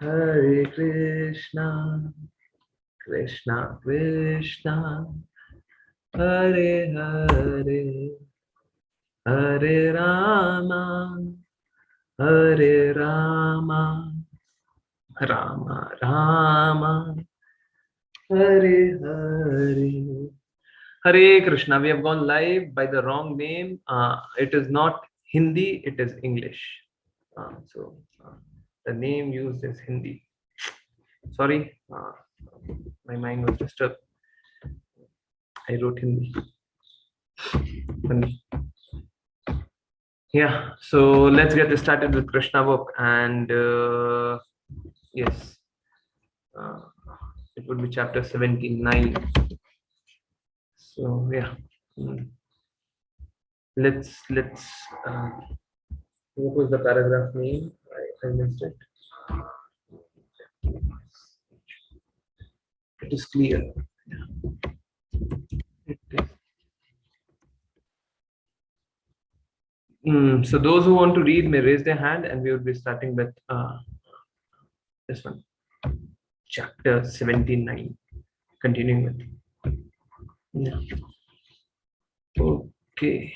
Hare Krishna, Krishna Krishna, Hare Hare, Hare Rama, Hare Rama, Rama Rama, Hare Hare. Hare Krishna. We have gone live by the wrong name. It is not Hindi, it is English. So the name used is Hindi. Sorry, my mind was disturbed. I wrote Hindi. Yeah, so let's get started with Krishna book. And yes, uh, it would be chapter 79. So yeah, mm, let's. What was the paragraph name? I missed it. It is clear. It is. So those who want to read may raise their hand, and we will be starting with this one, chapter 79. Continuing with. Yeah. Okay.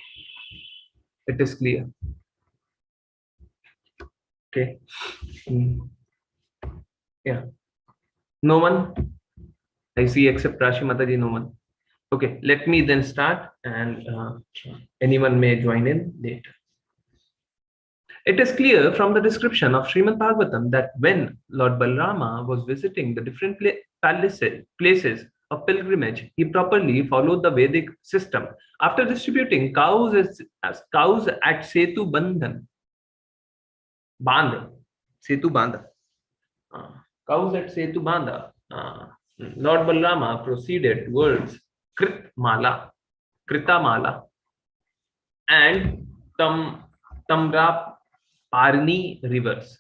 It is clear. Okay. Yeah. No one. I see except Rashi Mataji. No one. Okay. Let me then start, and anyone may join in later. It is clear from the description of Srimad Bhagavatam that when Lord Balrama was visiting the different places of pilgrimage, he properly followed the Vedic system. After distributing cows as cows at Setu Bandha, Setu Bandha, cows at Setu Bandha, Lord Balrama proceeded towards Kritamala, and Tamra Parni rivers.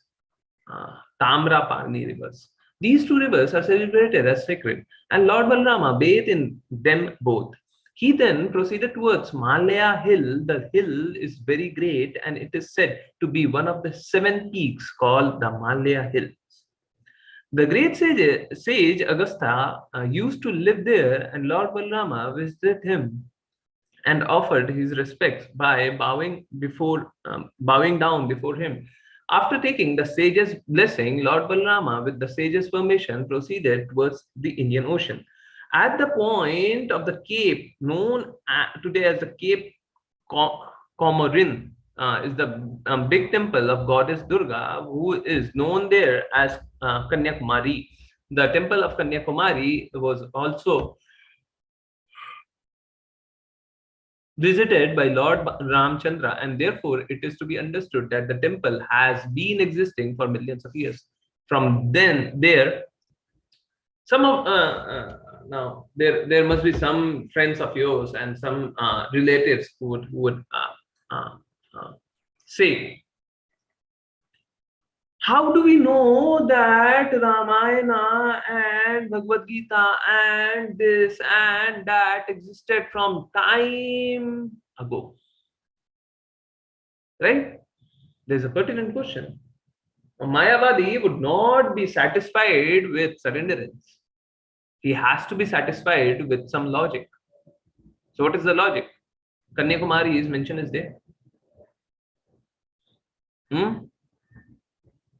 Tamra Parni rivers. These two rivers are celebrated as sacred, and Lord Balrama bathed in them both. He then proceeded towards Malaya Hill. The hill is very great, and it is said to be one of the 7 peaks called the Malaya Hills. The great sage Agastha used to live there, and Lord Balrama visited him and offered his respects by bowing down before him. After taking the sage's blessing, Lord Balrama, with the sage's permission, proceeded towards the Indian Ocean. At the point of the cape known today as the Cape Comorin, is the big temple of goddess Durga, who is known there as Kanyakumari. The temple of Kanyakumari was also visited by Lord Ramchandra, and therefore it is to be understood that the temple has been existing for millions of years. From then, some of now there must be some friends of yours and some relatives who would say, how do we know that Ramayana and Bhagavad Gita and this and that existed from time ago? Right? There's a pertinent question. A Mayavadi would not be satisfied with surrenderance. He has to be satisfied with some logic. So what is the logic? Kanyakumari is mentioned as there.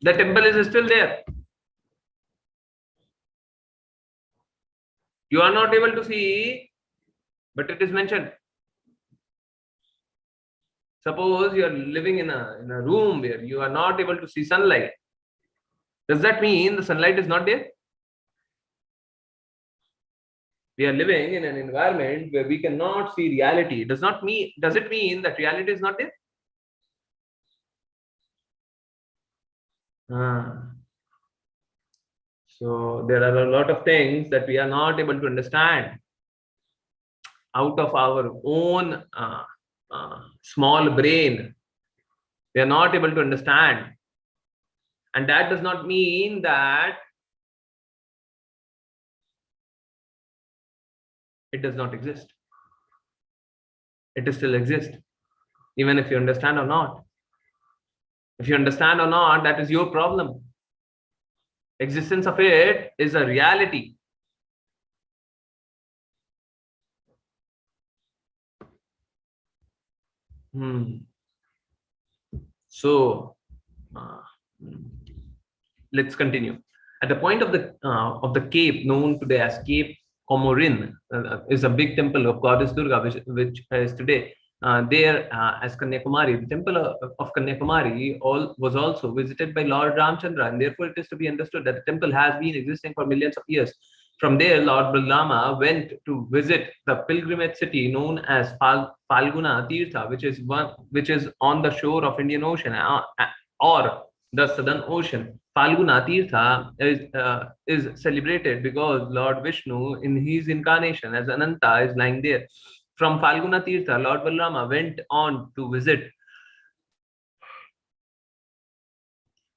The temple is still there. You are not able to see, but it is mentioned. Suppose you are living in a room where you are not able to see sunlight. Does that mean the sunlight is not there? We are living in an environment where we cannot see reality. Does it mean that reality is not there? So there are a lot of things that we are not able to understand out of our own small brain. We are not able to understand. And that does not mean that it does not exist. It still exists, even if you understand or not. If you understand or not, that is your problem. Existence of it is a reality. So uh, let's continue. At the point of the cape known today as Cape Comorin is a big temple of goddess Durga, which is today there as Kanyakumari. The temple of Kanyakumari was also visited by Lord Ramchandra, and therefore it is to be understood that the temple has been existing for millions of years. From there, Lord Balarama went to visit the pilgrimage city known as Falguna Tirtha, which is on the shore of Indian Ocean, or the Southern Ocean. Falguna Tirtha is celebrated because Lord Vishnu, in his incarnation as Ananta, is lying there. From Falguna Tirtha, Lord Balarama went on to visit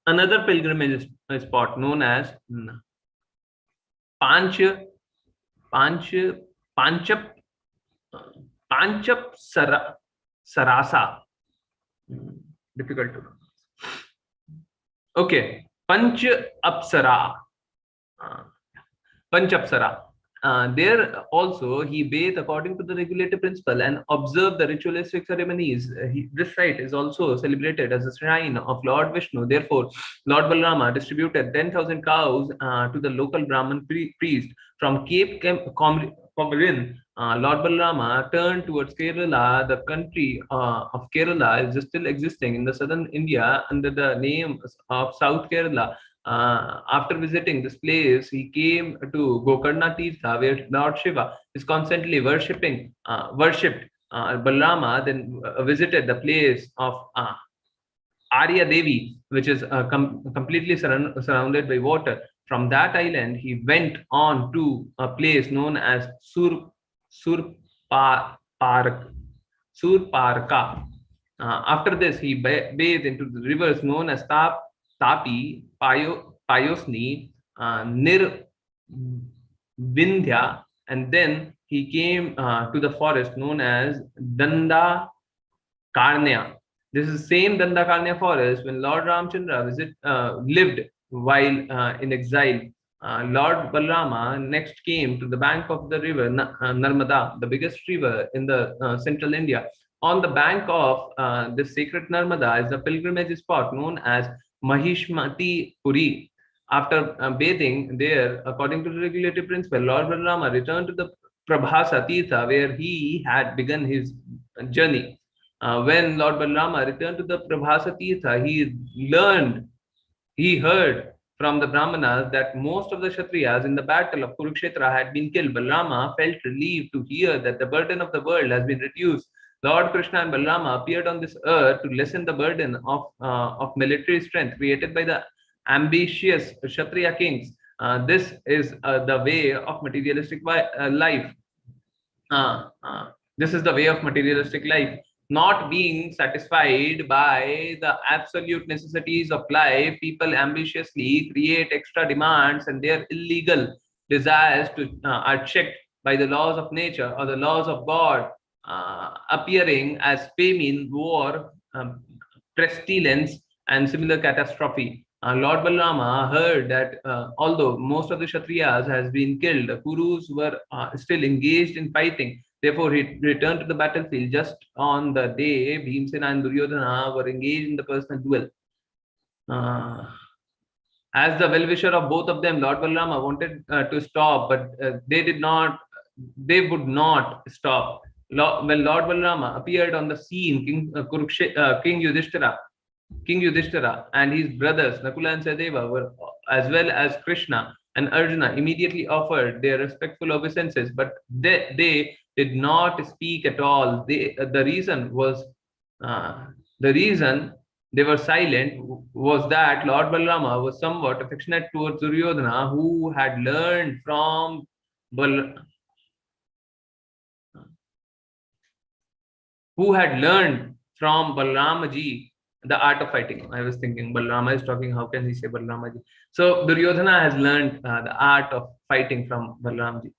another pilgrimage spot known as Panch Panch Panchap Panchap Sarasa. Difficult to pronounce. Okay, Panch Apsara. Panch Apsara. There also he bathed according to the regulative principle and observed the ritualistic ceremonies. This site is also celebrated as a shrine of Lord Vishnu. Therefore, Lord Balarama distributed 10,000 cows to the local Brahmin priest. From Cape Comorin, Lord Balarama turned towards Kerala. The country of Kerala is still existing in the southern India under the name of South Kerala. After visiting this place, he came to Gokarna Tirtha, where Lord Shiva is constantly worshipped. Balarama then visited the place of Arya Devi, which is completely surrounded by water. From that island, he went on to a place known as Surparka. Surparka. After this, he bathed into the rivers known as Tapi, Payosni, Nir Vindhya, and then he came to the forest known as Danda Karnya. This is the same Dandakarnya forest when Lord Ramchandra lived while in exile. Lord Balarama next came to the bank of the river Narmada, the biggest river in the central India. On the bank of this sacred Narmada is a pilgrimage spot known as Mahishmati Puri. After bathing there, according to the regulative principle, Lord Balarama returned to the Prabhasa Tirtha where he had begun his journey. When Lord Balarama returned to the Prabhasa Tirtha, he heard from the Brahmanas that most of the Kshatriyas in the battle of Kurukshetra had been killed. Balarama felt relieved to hear that the burden of the world has been reduced. Lord Krishna and Balarama appeared on this earth to lessen the burden of military strength created by the ambitious Kshatriya kings. This is the way of materialistic life. This is the way of materialistic life. Not being satisfied by the absolute necessities of life, people ambitiously create extra demands, and their illegal desires are checked by the laws of nature or the laws of God, appearing as famine, war, pestilence, and similar catastrophe. Lord Balarama heard that although most of the Kshatriyas has been killed, the Kurus were still engaged in fighting. Therefore, he returned to the battlefield just on the day Bhimsena and Duryodhana were engaged in the personal duel. As the well-wisher of both of them, Lord Balarama wanted to stop, but they would not stop. When Lord Balarama appeared on the scene, King Yudhishthira and his brothers Nakula and Sahadeva were, as well as Krishna and Arjuna, immediately offered their respectful obeisances, but they did not speak at all. The reason they were silent was that Lord Balarama was somewhat affectionate towards Duryodhana, who had learned from Balaramaji the art of fighting. I was thinking Balarama is talking, how can he say Balaramaji? So Duryodhana has learned the art of fighting from Balaramaji.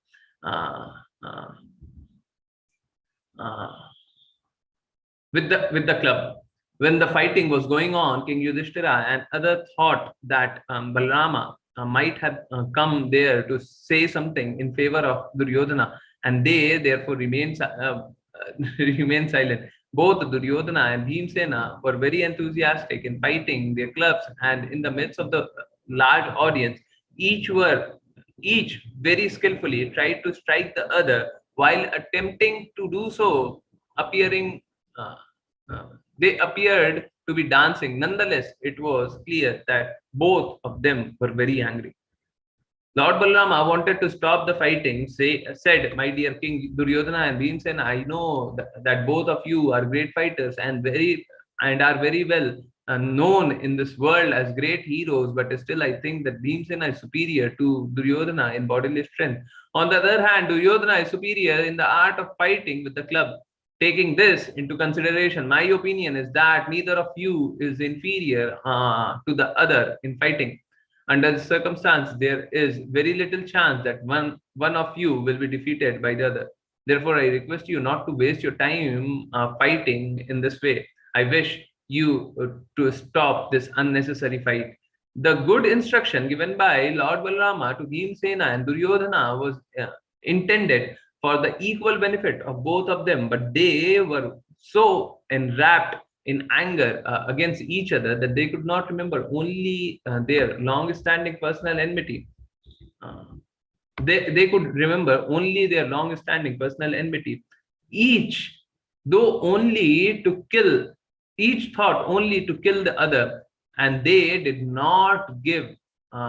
With the club. When the fighting was going on, King Yudhishthira and other thought that Balarama might have come there to say something in favor of Duryodhana, and they therefore remain silent. Both Duryodhana and Bhimsena were very enthusiastic in fighting their clubs, and in the midst of the large audience, each were each very skillfully tried to strike the other while attempting to do so, appearing uh, uh, they appeared to be dancing. Nonetheless, it was clear that both of them were very angry. Lord Balrama wanted to stop the fighting, said, "My dear King Duryodhana and Bhimsena, I know that both of you are great fighters and are very well known in this world as great heroes, but still I think that Bhimsena is superior to Duryodhana in bodily strength. On the other hand, Duryodhana is superior in the art of fighting with the club. Taking this into consideration, my opinion is that neither of you is inferior to the other in fighting. Under the circumstance, there is very little chance that one of you will be defeated by the other. Therefore, I request you not to waste your time fighting in this way. I wish you to stop this unnecessary fight." The good instruction given by Lord Balrama to Bhimsena and Duryodhana was intended for the equal benefit of both of them, but they were so enwrapped in anger against each other that they could not remember only their long-standing personal enmity. Uh, they could remember only their long-standing personal enmity. Each, though only to kill, each thought only to kill the other, and they did not give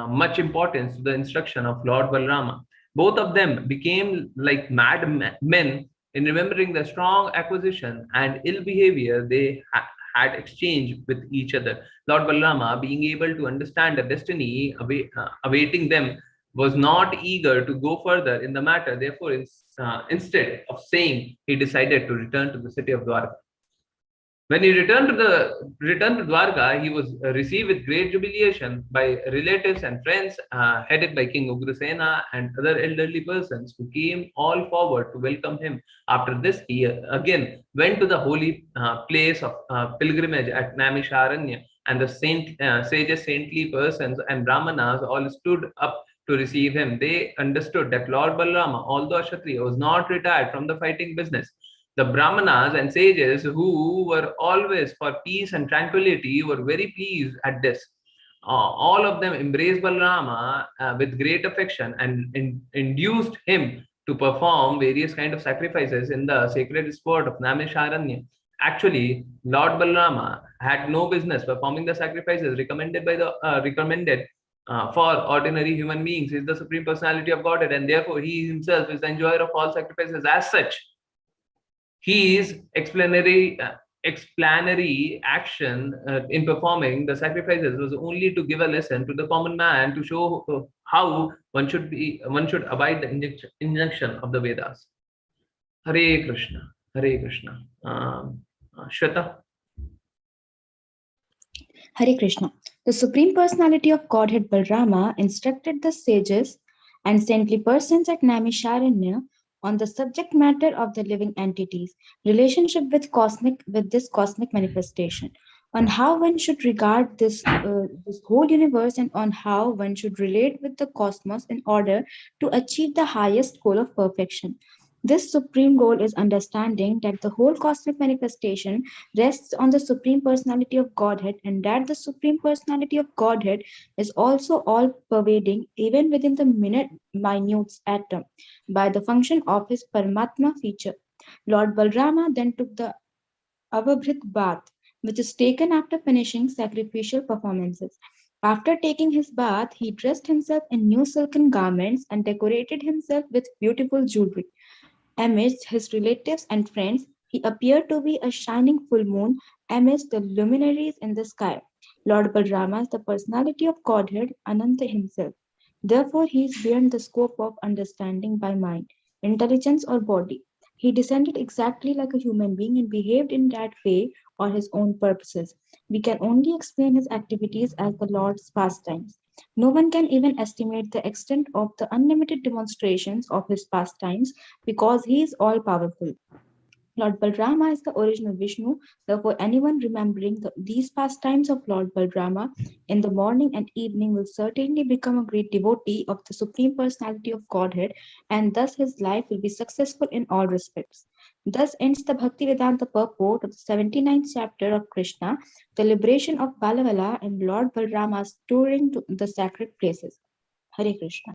much importance to the instruction of Lord Balrama. Both of them became like men in remembering the strong acquisition and ill behavior they had exchanged with each other. Lord Balrama, being able to understand the destiny awaiting them, was not eager to go further in the matter. Therefore, instead of saying, he decided to return to the city of Dwarka. When he returned to Dwarka, he was received with great jubilation by relatives and friends, headed by King Ugrasena and other elderly persons who came all forward to welcome him. After this, he again went to the holy place of pilgrimage at Naimisharanya, and the sages, saintly persons, and brahmanas all stood up to receive him. They understood that Lord Balrama, although a Kshatriya, was not retired from the fighting business. The Brahmanas and sages, who were always for peace and tranquility, were very pleased at this. All of them embraced Balrama with great affection and induced him to perform various kind of sacrifices in the sacred spot of Naimisharanya. Actually, Lord Balrama had no business performing the sacrifices recommended for ordinary human beings. He is the supreme personality of Godhead, and therefore he himself is the enjoyer of all sacrifices. As such, his explanatory action in performing the sacrifices was only to give a lesson to the common man, to show how one should abide the injunction of the Vedas. Hare Krishna, Hare Krishna. Shweta. Hare Krishna. The Supreme Personality of Godhead Balrama instructed the sages and saintly persons at Naimisharanya on the subject matter of the living entities, relationship with this cosmic manifestation, on how one should regard this whole universe, and on how one should relate with the cosmos in order to achieve the highest goal of perfection. This supreme goal is understanding that the whole cosmic manifestation rests on the Supreme Personality of Godhead, and that the Supreme Personality of Godhead is also all pervading, even within the minute atom, by the function of his Paramatma feature. Lord Balrama then took the Avabhrit bath, which is taken after finishing sacrificial performances. After taking his bath, he dressed himself in new silken garments and decorated himself with beautiful jewelry. Amidst his relatives and friends, he appeared to be a shining full moon amidst the luminaries in the sky. Lord Balrama is the personality of Godhead, Ananta himself. Therefore, he is beyond the scope of understanding by mind, intelligence, or body. He descended exactly like a human being and behaved in that way for his own purposes. We can only explain his activities as the Lord's pastimes. No one can even estimate the extent of the unlimited demonstrations of his pastimes because he is all powerful. Lord Balrama is the original Vishnu. Therefore, anyone remembering these pastimes of Lord Balrama in the morning and evening will certainly become a great devotee of the Supreme Personality of Godhead, and thus his life will be successful in all respects. Thus ends the Bhaktivedanta purport of the 79th chapter of Krishna, the liberation of Balavala and Lord Balrama's touring to the sacred places. Hare Krishna.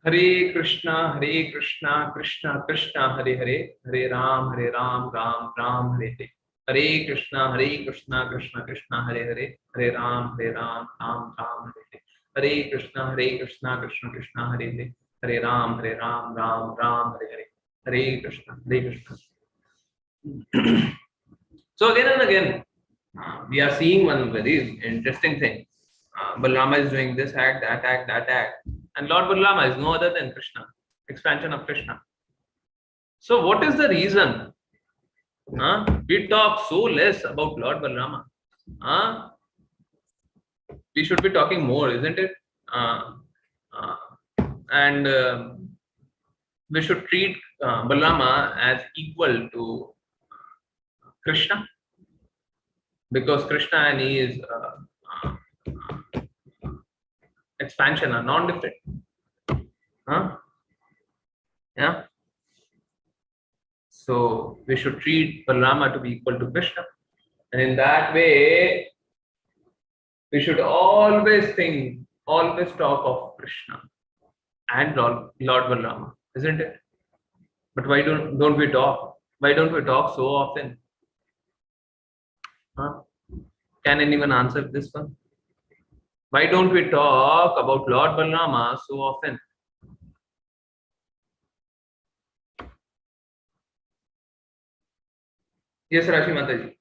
Hare Krishna, Hare Krishna, Krishna Krishna, Hare Hare, Hare Ram, Ram Ram, Hare Hare. Hare Krishna, Krishna Krishna, Hare Hare, Hare Ram, Ram Ram, Hare Hare. Hare Krishna, Krishna Krishna, Hare Hare, Hare Ram, Ram Ram, Hare Hare. Hare Krishna, Hare Krishna. So again and again, we are seeing one very interesting thing. Balrama is doing this act, that act, that act, and Lord Balrama is no other than Krishna, expansion of Krishna. So what is the reason? We talk so less about Lord Balrama. We should be talking more, isn't it? Uh, and we should treat Balrama as equal to Krishna, because Krishna and he is expansion are non-different. Yeah. So we should treat Balrama to be equal to Krishna, and in that way, we should always talk of Krishna and Lord Balrama, isn't it? But why don't we talk? Why don't we talk so often? Can anyone answer this one? Why don't we talk about Lord Balrama so often? Yes, Rashi Mataji.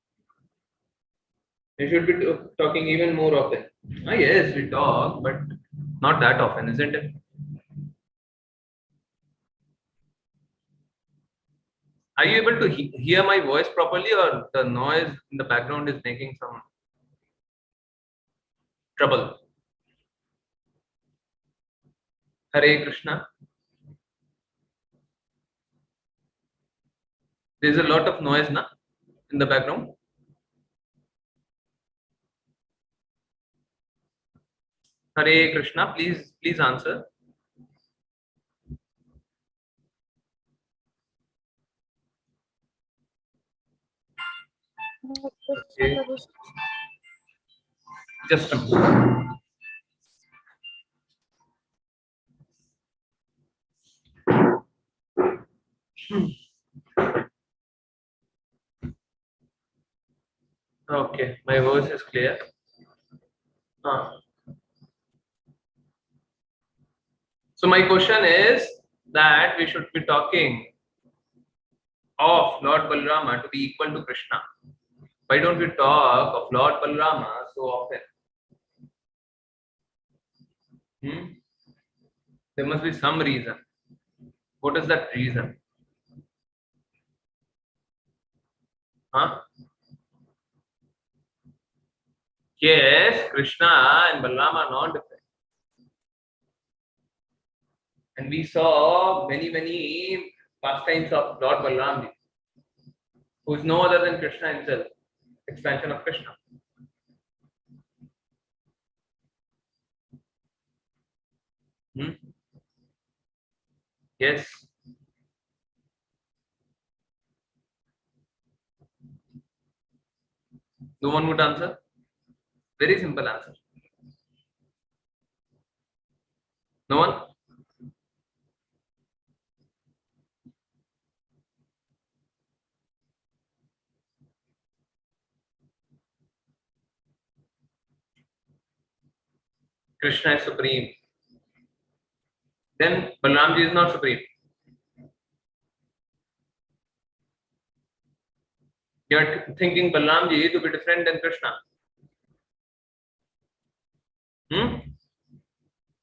We should be talking even more often. Yes, we talk, but not that often, isn't it? Are you able to hear my voice properly, or the noise in the background is making some trouble? Hare Krishna. There's a lot of noise na, in the background. Hare Krishna. Please answer. Okay. Just a moment. Okay, my voice is clear. So my question is that we should be talking of Lord Balrama to be equal to Krishna. Why don't we talk of Lord Balrama so often? There must be some reason. What is that reason? Yes, Krishna and Balrama are not different. And we saw many pastimes of Lord Balram, who is no other than Krishna himself, expansion of Krishna. Yes. No one would answer? Very simple answer. No one? Krishna is supreme. Then Balramji is not supreme. You are thinking Balramji to be different than Krishna.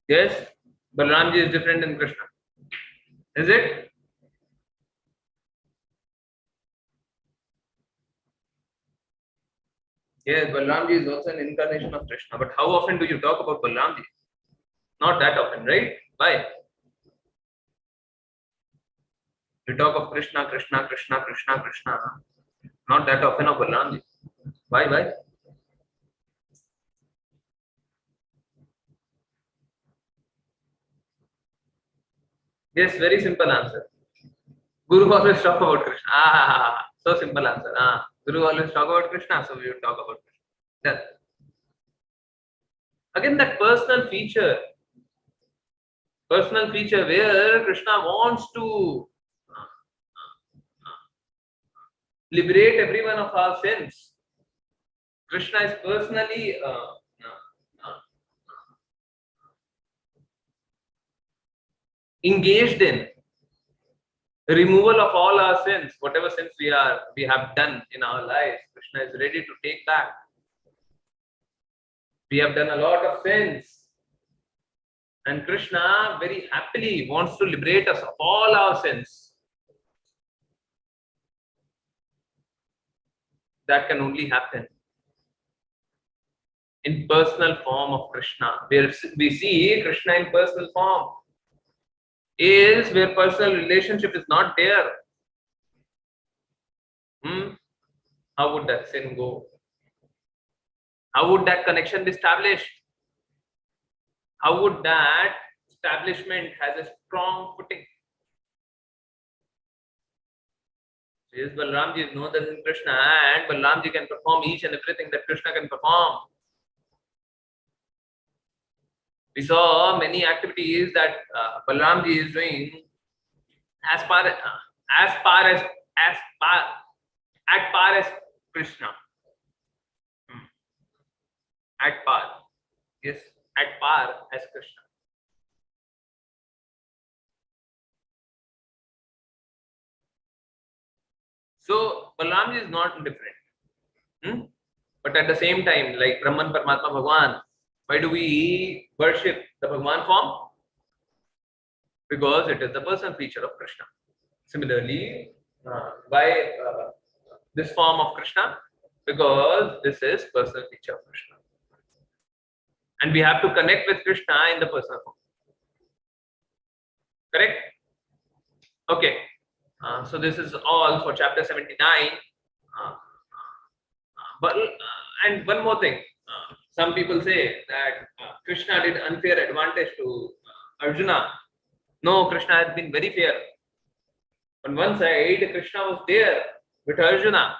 Yes, Balramji is different than Krishna. Is it? Yes, Balramji is also an incarnation of Krishna. But how often do you talk about Balramji? Not that often, right? Why? You talk of Krishna, Krishna, Krishna, Krishna, Krishna. Not that often of Balramji. Why? Why? Yes, very simple answer. Guru always talk about Krishna. So simple answer. Guru always talk about Krishna, so we will talk about Krishna. Done. Again, that personal feature where Krishna wants to liberate every one of our sins. Krishna is personally engaged in removal of all our sins, whatever sins we have done in our lives. Krishna is ready to take back. We have done a lot of sins, and Krishna very happily wants to liberate us of all our sins. That can only happen in personal form of Krishna, where we see Krishna in personal form is where personal relationship is not there. How would that sin go? How would that connection be established? How would that establishment has a strong footing? Yes, Balramji is known as Krishna, and Balramji can perform each and everything that Krishna can perform. We saw many activities that Balramji is doing as par as Krishna. At par. Yes, at par as Krishna. So Balramji is not different. But at the same time, like Brahman, Paramatma, Bhagwan, why do we worship the Bhagwan form? Because it is the personal feature of Krishna. Similarly, why this form of Krishna? Because this is personal feature of Krishna. And we have to connect with Krishna in the personal form. Correct? Okay. So this is all for chapter 79. And one more thing. Some people say that Krishna did unfair advantage to Arjuna. No, Krishna has been very fair. On one side, Krishna was there with Arjuna.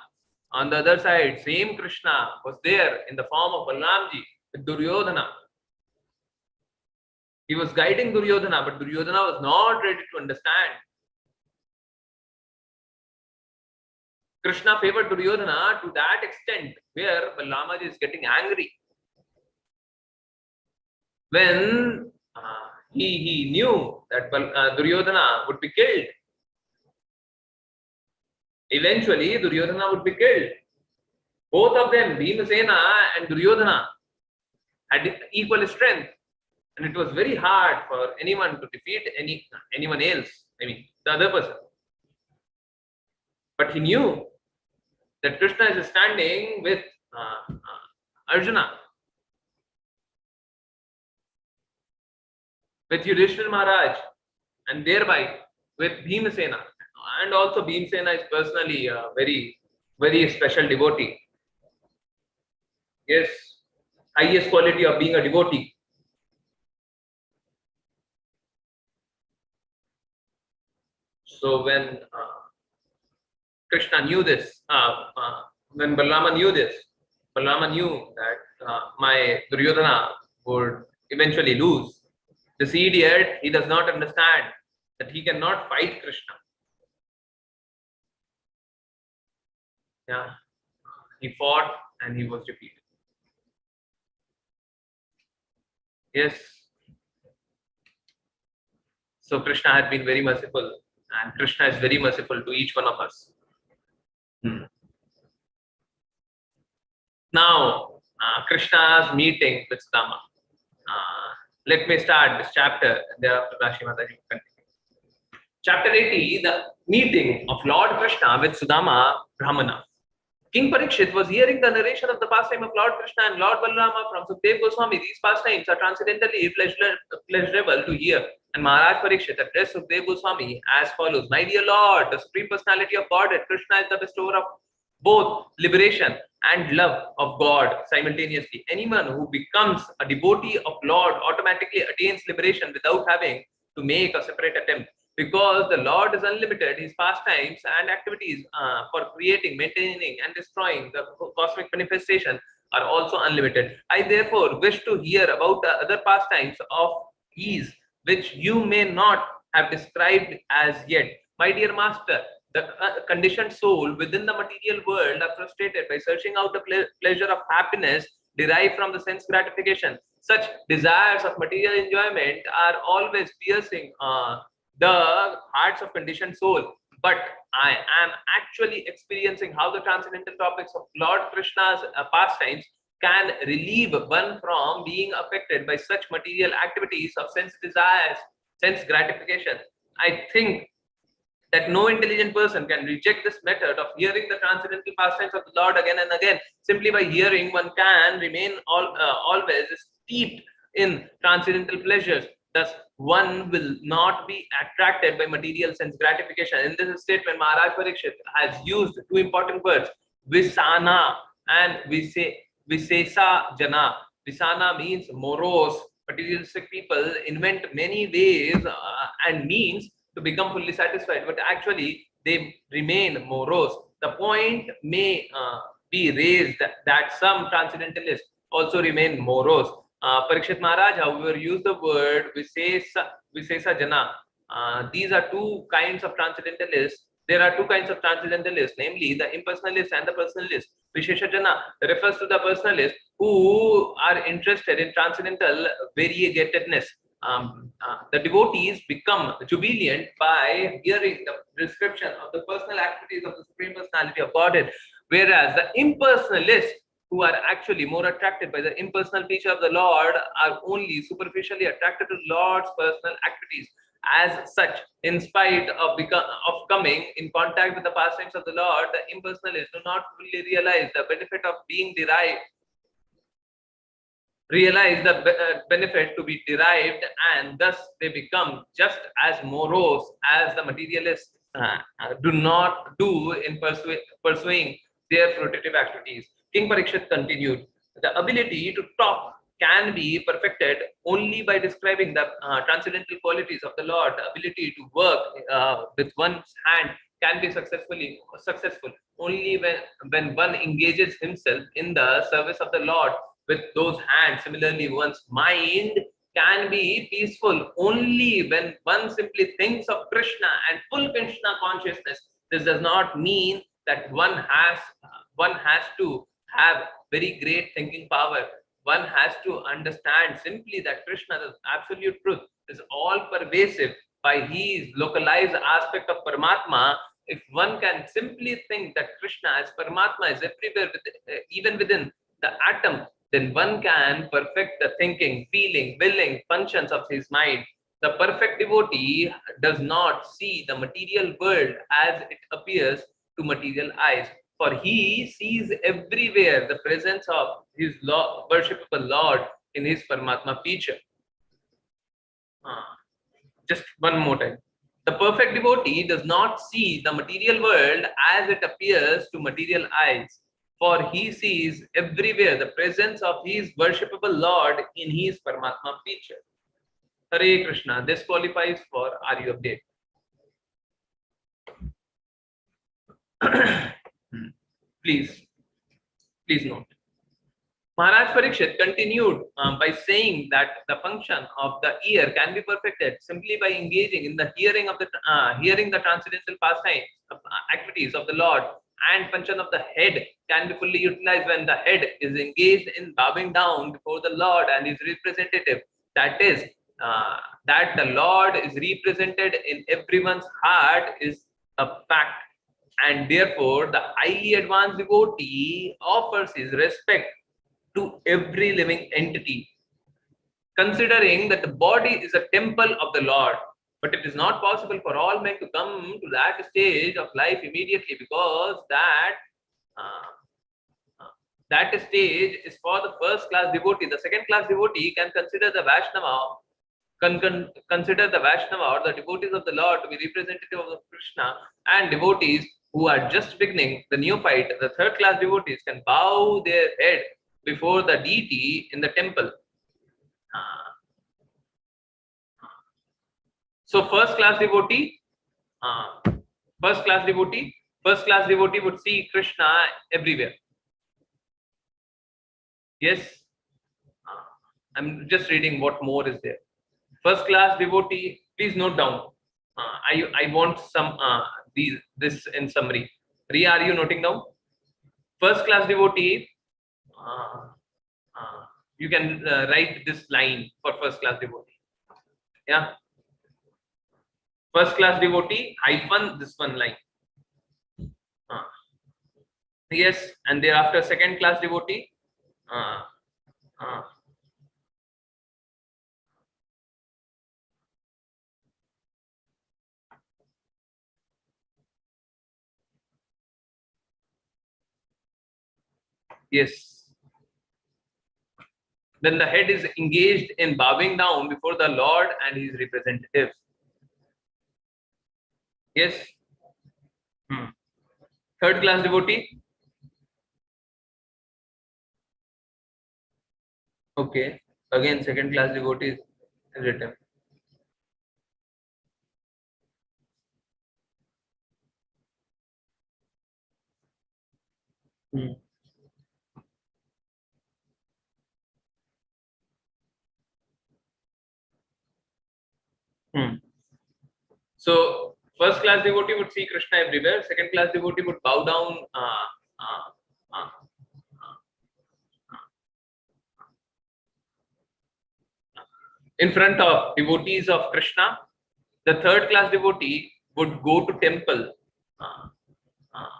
On the other side, same Krishna was there in the form of Balramji with Duryodhana. He was guiding Duryodhana, but Duryodhana was not ready to understand. Krishna favored Duryodhana to that extent where Balramji is getting angry. When he knew that Duryodhana would be killed. Eventually, Duryodhana would be killed. Both of them, Bhimasena and Duryodhana, had equal strength. And it was very hard for anyone to defeat anyone else, the other person. But he knew that Krishna is standing with Arjuna, with Yudhishthira Maharaj, and thereby with Bhimasena. And also Bhimasena is personally a very, very special devotee. Yes, highest quality of being a devotee. So when Krishna knew this, when Balrama knew this, Balrama knew that my Duryodhana would eventually lose. This idiot, he does not understand that he cannot fight Krishna. Yeah, he fought and he was defeated. Yes. So Krishna had been very merciful, and Krishna is very merciful to each one of us. Now, Krishna's meeting with Sudama. Let me start this chapter, and thereafter Rashi Mataji will continue. Chapter 80, the meeting of Lord Krishna with Sudama Brahmana. King Parikshit was hearing the narration of the pastime of Lord Krishna and Lord Balarama from Sukdev Goswami. These pastimes are transcendently pleasurable to hear. And Maharaj Parikshit addressed Sukdev Goswami as follows: My dear Lord, the Supreme Personality of Godhead, Krishna is the bestower of both liberation and love of God simultaneously. Anyone who becomes a devotee of Lord automatically attains liberation without having to make a separate attempt. Because the Lord is unlimited, his pastimes and activities for creating, maintaining, and destroying the cosmic manifestation are also unlimited. I therefore wish to hear about the other pastimes of ease which you may not have described as yet. My dear master, the conditioned soul within the material world are frustrated by searching out the pleasure of happiness derived from the sense gratification. Such desires of material enjoyment are always piercing the hearts of conditioned soul. But I am actually experiencing how the transcendental topics of Lord Krishna's pastimes can relieve one from being affected by such material activities of sense desires, sense gratification. I think that no intelligent person can reject this method of hearing the transcendental pastimes of the Lord again and again. Simply by hearing, one can remain always steeped in transcendental pleasures. Thus, one will not be attracted by material sense gratification. In this statement, Maharaj Parikshit has used two important words, Visana and Visesa Jana. Visana means morose. Materialistic people invent many ways and means to become fully satisfied, but actually they remain morose. The point may be raised that some transcendentalists also remain morose. Parikshit Maharaj, however, used the word Visesa Jana. These are two kinds of transcendentalists. There are two kinds of transcendentalists, namely the impersonalist and the personalist. Vishesha Jana refers to the personalist who are interested in transcendental variegatedness. The devotees become jubilant by hearing the description of the personal activities of the Supreme Personality of Godhead, whereas the impersonalists, who are actually more attracted by the impersonal feature of the Lord, are only superficially attracted to the Lord's personal activities. As such, in spite of coming in contact with the pastimes of the Lord, the impersonalists do not fully realize the benefit of being derived realize the benefit to be derived, and thus they become just as morose as the materialists do not do in pursuing their fruitive activities. King Parikshit continued, the ability to talk can be perfected only by describing the transcendental qualities of the Lord. The ability to work with one's hand can be successful only when one engages himself in the service of the Lord with those hands. Similarly, one's mind can be peaceful only when one simply thinks of Krishna and full Krishna consciousness. This does not mean that one has to have very great thinking power. One has to understand simply that Krishna, the absolute truth, is all pervasive by his localized aspect of Paramatma. If one can simply think that Krishna as Paramatma is everywhere, even within the atom, then one can perfect the thinking, feeling, willing functions of his mind. The perfect devotee does not see the material world as it appears to material eyes, for he sees everywhere the presence of his worshipable Lord in his Paramatma feature. Just one more time. The perfect devotee does not see the material world as it appears to material eyes, for he sees everywhere the presence of his worshipable Lord in his Paramatma feature. Hare Krishna. This qualifies for Arya update. Please note. Maharaj Parikshit continued by saying that the function of the ear can be perfected simply by engaging in the hearing the transcendental pastime activities of the Lord, and function of the head can be fully utilized when the head is engaged in bowing down before the Lord and his representative. That is, that the Lord is represented in everyone's heart is a fact, and therefore the highly advanced devotee offers his respect to every living entity, considering that the body is a temple of the Lord. But it is not possible for all men to come to that stage of life immediately, because that stage is for the first class devotee. The second class devotee can consider the Vaishnava consider the Vaishnava or the devotees of the Lord to be representative of Krishna, and devotees who are just beginning, the neophyte, the third class devotees can bow their head before the deity in the temple. So first class devotee would see Krishna everywhere. Yes, I'm just reading what more is there. First class devotee, please note down. I want some this in summary. Riya, are you noting down? First class devotee, uh, you can write this line for first class devotee. Yeah, first class devotee hyphen this one line. Yes, and thereafter second class devotee. Uh, uh, yes. Then the head is engaged in bowing down before the Lord and his representatives. Yes. Third class devotee. Okay. Again, second class devotee is written. Hmm. Hmm. So first class devotee would see Krishna everywhere. Second class devotee would bow down uh, in front of devotees of Krishna. The third class devotee would go to temple uh, uh,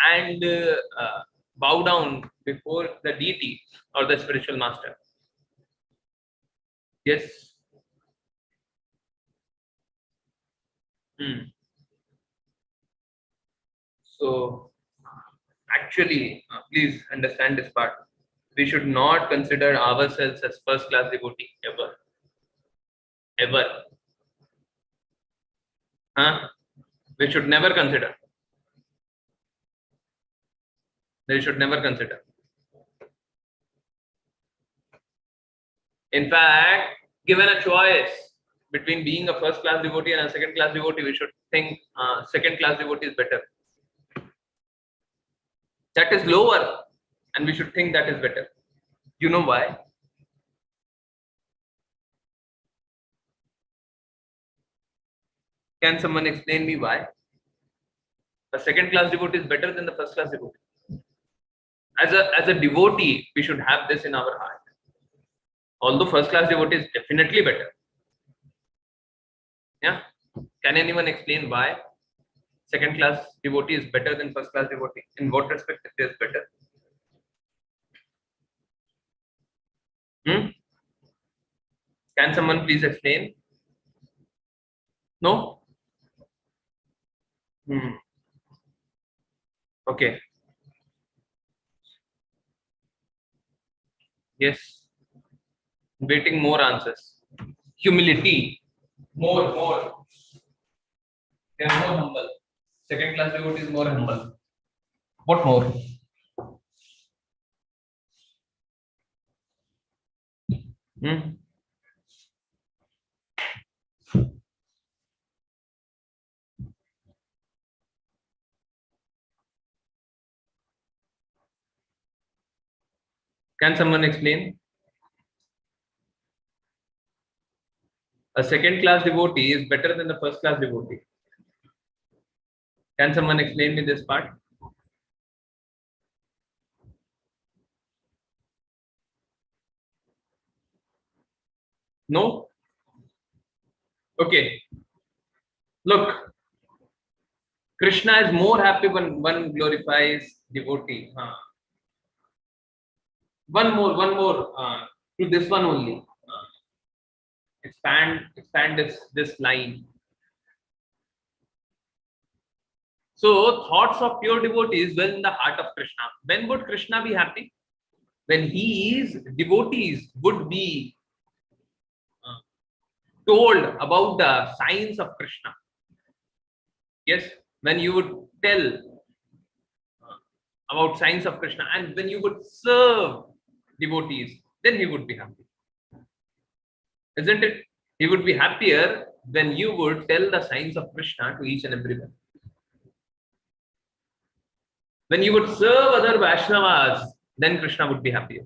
and bow down before the deity or the spiritual master. Yes. Hmm. So actually, please understand this part. We should not consider ourselves as first class devotee ever. Ever. Huh? We should never consider. They should never consider. In fact, given a choice between being a first class devotee and a second class devotee, we should think second class devotee is better. That is lower, and we should think that is better. You know why? Can someone explain me why? A second class devotee is better than the first class devotee. As a devotee, we should have this in our heart. Although first class devotee is definitely better. Yeah. Can anyone explain why second class devotee is better than first class devotee? In what respect it is better? Hmm? Can someone please explain? No? Hmm. Okay. Yes. Waiting more answers. Humility. More. They are more humble. Second class devotee is more humble. What more? Hmm? Can someone explain? A second class devotee is better than the first class devotee. Can someone explain me this part? No? Okay. Look, Krishna is more happy when one glorifies devotee. One more to this one only. Expand this line. So thoughts of pure devotees dwell in the heart of Krishna. When would Krishna be happy? When his devotees would be told about the signs of Krishna, yes, when you would tell about signs of Krishna, and when you would serve devotees, then he would be happy, isn't it? He would be happier when you would tell the signs of Krishna to each and everyone. When you would serve other Vaishnavas, then Krishna would be happier.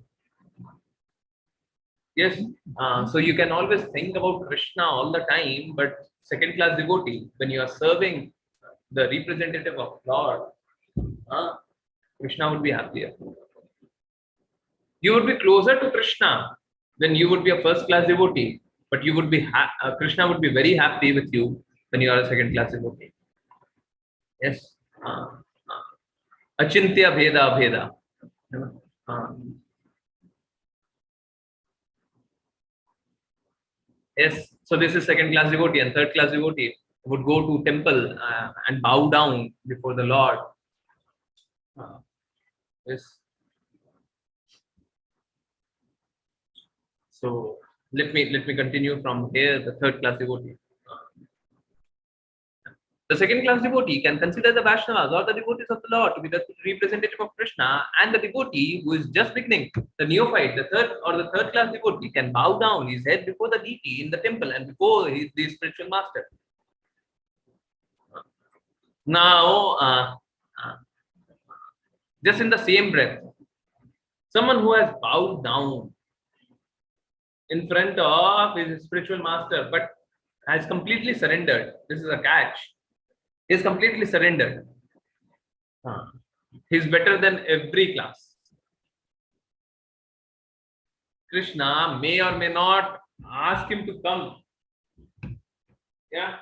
Yes, so you can always think about Krishna all the time, but second class devotee, when you are serving the representative of Lord, Krishna would be happier. You would be closer to Krishna when you would be a first class devotee, but you would be Krishna would be very happy with you when you are a second class devotee. Yes, achintya bheda bheda. Yes, so this is second class devotee, and third class devotee would go to temple and bow down before the Lord. Yes. So let me continue from here. The third class devotee. The second class devotee can consider the Vaishnavas or the devotees of the Lord to be the representative of Krishna, and the devotee who is just beginning, the neophyte, the third class devotee, can bow down his head before the deity in the temple and before the spiritual master. Now, just in the same breath, someone who has bowed down in front of his spiritual master but has completely surrendered. This is a catch. He is completely surrendered. He is better than every class. Krishna may or may not ask him to come. Yeah.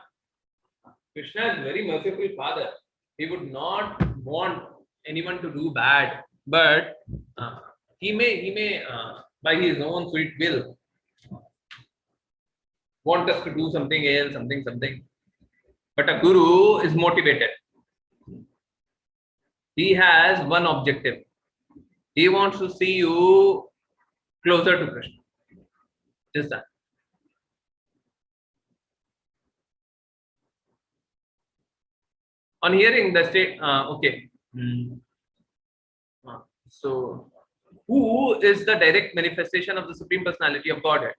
Krishna is a very merciful father. He would not want anyone to do bad, but he may by his own sweet will want us to do something else, something. But a guru is motivated. He has one objective. He wants to see you closer to Krishna. Just that. On hearing the state, okay. So, who is the direct manifestation of the Supreme Personality of Godhead?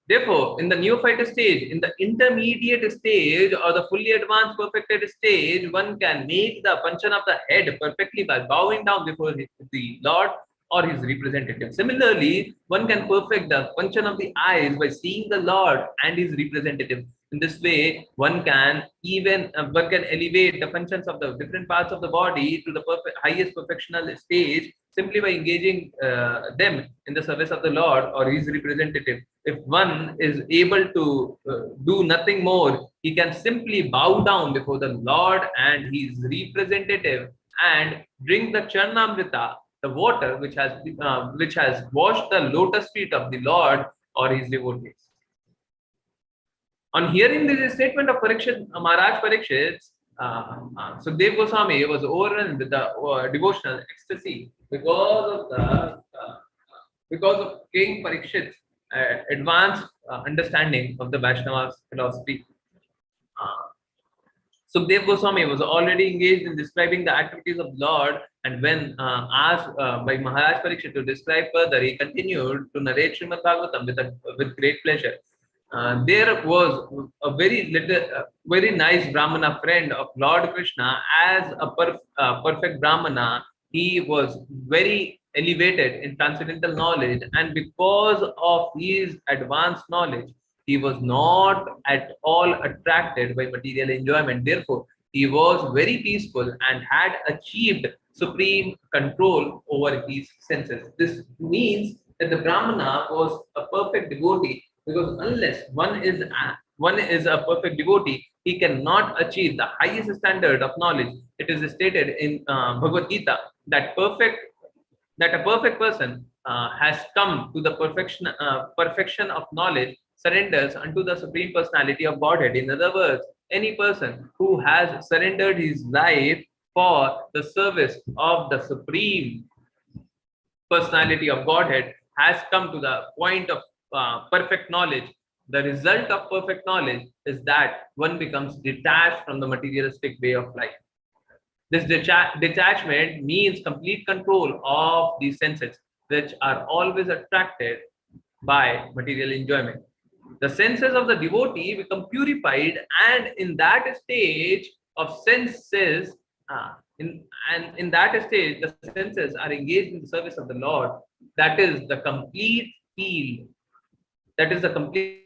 Therefore, in the neophyte stage, in the intermediate stage, or the fully advanced perfected stage, one can make the function of the head perfectly by bowing down before the Lord or his representative. Similarly, one can perfect the function of the eyes by seeing the Lord and his representative. In this way, one can elevate the functions of the different parts of the body to the highest perfectional stage simply by engaging them in the service of the Lord or his representative. If one is able to do nothing more, he can simply bow down before the Lord and his representative and drink the Charnamrita, the water which has washed the lotus feet of the Lord or his devotees. On hearing this statement of Maharaj Parikshit, Sukhdev Goswami was overrun with the devotional ecstasy because of King Parikshit's advanced understanding of the Vaishnava's philosophy. Sukhdev Goswami was already engaged in describing the activities of Lord, and when asked by Maharaj Parikshit to describe further, he continued to narrate Srimad Bhagavatam with great pleasure. There was a very nice Brahmana friend of Lord Krishna. As a perfect Brahmana, he was very elevated in transcendental knowledge, and because of his advanced knowledge, he was not at all attracted by material enjoyment. Therefore, he was very peaceful and had achieved supreme control over his senses. This means that the Brahmana was a perfect devotee, because unless one is a perfect devotee, he cannot achieve the highest standard of knowledge. It is stated in Bhagavad Gita that a perfect person has come to the perfection of knowledge, surrenders unto the Supreme Personality of Godhead. In other words, any person who has surrendered his life for the service of the Supreme Personality of Godhead has come to the point of perfect knowledge, the result of perfect knowledge is that one becomes detached from the materialistic way of life. This detachment means complete control of these senses, which are always attracted by material enjoyment. The senses of the devotee become purified, and in that stage of senses, in that stage, the senses are engaged in the service of the Lord. That is the complete field. That is the complete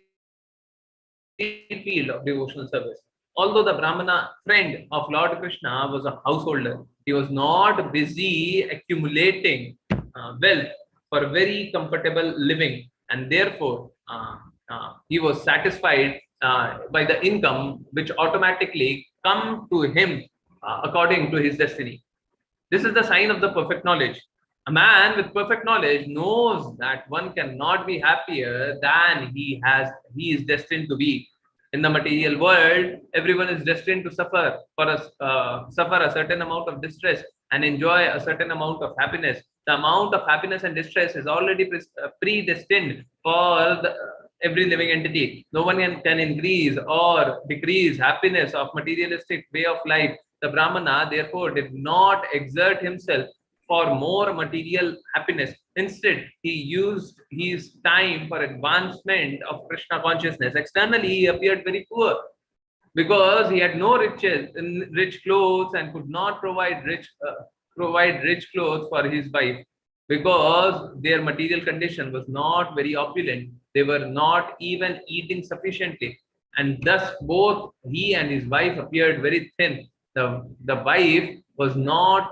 field of devotional service. Although the Brahmana friend of Lord Krishna was a householder, he was not busy accumulating wealth for very comfortable living, and therefore he was satisfied by the income which automatically come to him according to his destiny. This is the sign of the perfect knowledge. A man with perfect knowledge knows that one cannot be happier than he is destined to be. In the material world, everyone is destined to suffer a certain amount of distress and enjoy a certain amount of happiness. The amount of happiness and distress is already predestined for every living entity. No one can increase or decrease happiness of materialistic way of life. The Brahmana, therefore, did not exert himself for more material happiness. Instead, he used his time for advancement of Krishna consciousness. Externally, he appeared very poor because he had no rich clothes, and could not provide rich clothes for his wife, because their material condition was not very opulent. They were not even eating sufficiently, and thus both he and his wife appeared very thin. The wife was not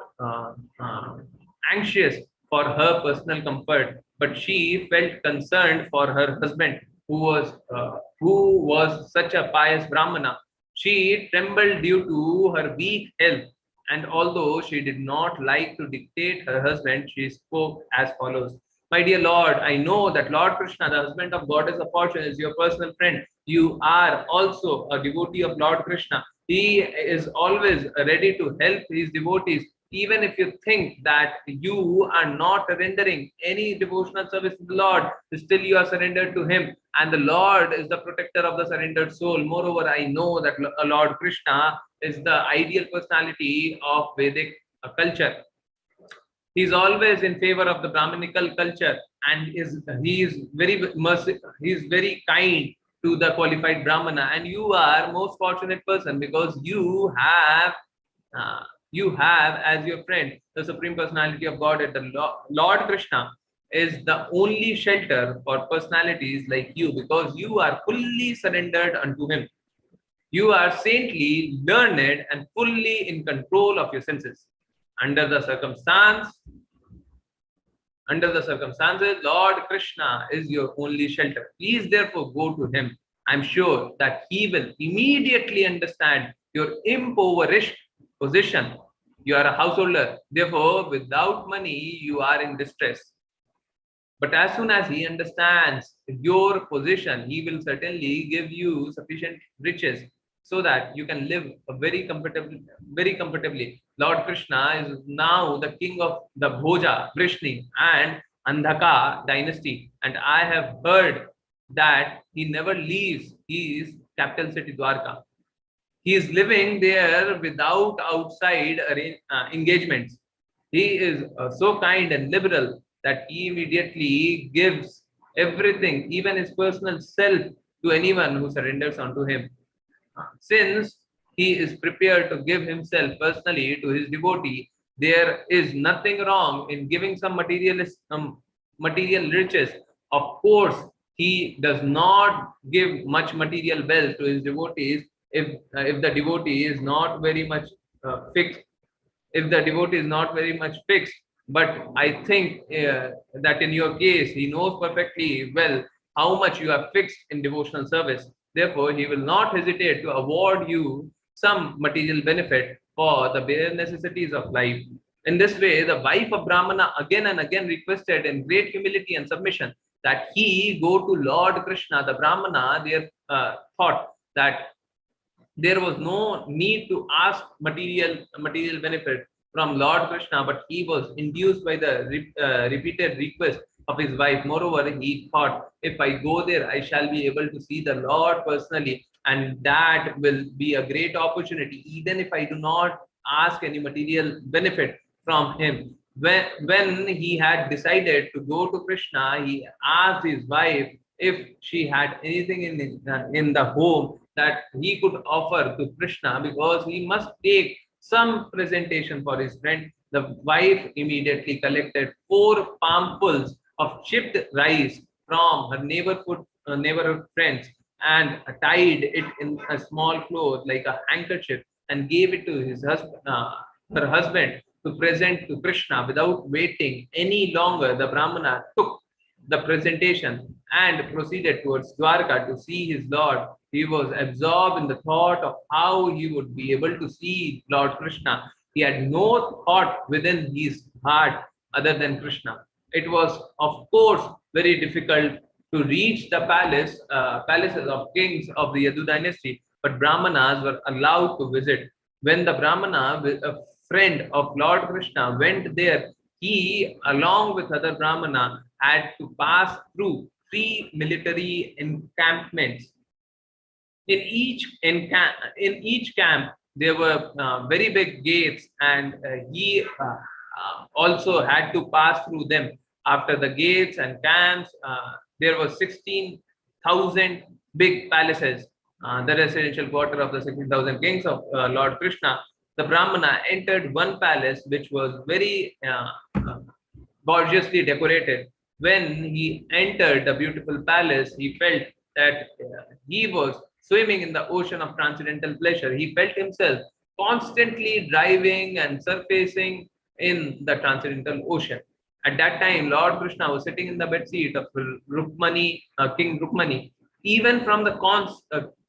anxious for her personal comfort, but she felt concerned for her husband, who was such a pious Brahmana. She trembled due to her weak health, and although she did not like to dictate her husband, she spoke as follows: My dear Lord, I know that Lord Krishna, the husband of Goddess of Fortune, is your personal friend. You are also a devotee of Lord Krishna. He is always ready to help his devotees. Even if you think that you are not rendering any devotional service to the Lord, still you are surrendered to Him, and the Lord is the protector of the surrendered soul. Moreover, I know that Lord Krishna is the ideal personality of Vedic culture. He is always in favor of the Brahminical culture, and he is he is very kind to the qualified Brahmana, and you are most fortunate person because uh, you have as your friend the Supreme Personality of Godhead. The Lord Krishna is the only shelter for personalities like you, because you are fully surrendered unto Him. You are saintly, learned, and fully in control of your senses. Under the circumstance, Under the circumstances, Lord Krishna is your only shelter. Please therefore go to him. I'm sure that he will immediately understand your impoverished position. You are a householder. Therefore, without money, you are in distress. But as soon as he understands your position, he will certainly give you sufficient riches so that you can live very comfortably. Lord Krishna is now the king of the Bhoja, Vrishni, and Andhaka dynasty, and I have heard that he never leaves his capital city Dwarka. He is living there without outside engagements. He is so kind and liberal that he immediately gives everything, even his personal self, to anyone who surrenders unto him. Since he is prepared to give himself personally to his devotee, there is nothing wrong in giving some material riches. Of course, he does not give much material wealth to his devotees if the devotee is not very much fixed. If the devotee is not very much fixed, but I think that in your case, he knows perfectly well how much you are fixed in devotional service. Therefore, he will not hesitate to award you some material benefit for the bare necessities of life. In this way, the wife of Brahmana again and again requested in great humility and submission that he go to Lord Krishna. The Brahmana there thought that there was no need to ask material benefit from Lord Krishna, but he was induced by the repeated request of his wife. Moreover, he thought, if I go there, I shall be able to see the Lord personally, and that will be a great opportunity, even if I do not ask any material benefit from him. When he had decided to go to Krishna, he asked his wife if she had anything in the home that he could offer to Krishna, because he must take some presentation for his friend. The wife immediately collected 4 palmfuls of chipped rice from her neighborhood friends, and tied it in a small cloth like a handkerchief, and gave it to her husband to present to Krishna. Without waiting any longer, the Brahmana took the presentation and proceeded towards Dwarka to see his Lord. He was absorbed in the thought of how he would be able to see Lord Krishna. He had no thought within his heart other than Krishna. It was, of course, very difficult to reach the palaces of kings of the Yadu dynasty, but Brahmanas were allowed to visit. When the Brahmana, a friend of Lord Krishna, went there, he, along with other Brahmana, had to pass through 3 military encampments. In each camp, there were very big gates, and he also had to pass through them. After the gates and camps, there were 16,000 big palaces, the residential quarter of the 16,000 kings of Lord Krishna. The Brahmana entered one palace which was very gorgeously decorated. When he entered the beautiful palace, he felt that he was swimming in the ocean of transcendental pleasure. He felt himself constantly driving and surfacing in the transcendental ocean. At that time, Lord Krishna was sitting in the bed seat of King Rukmani. Even from the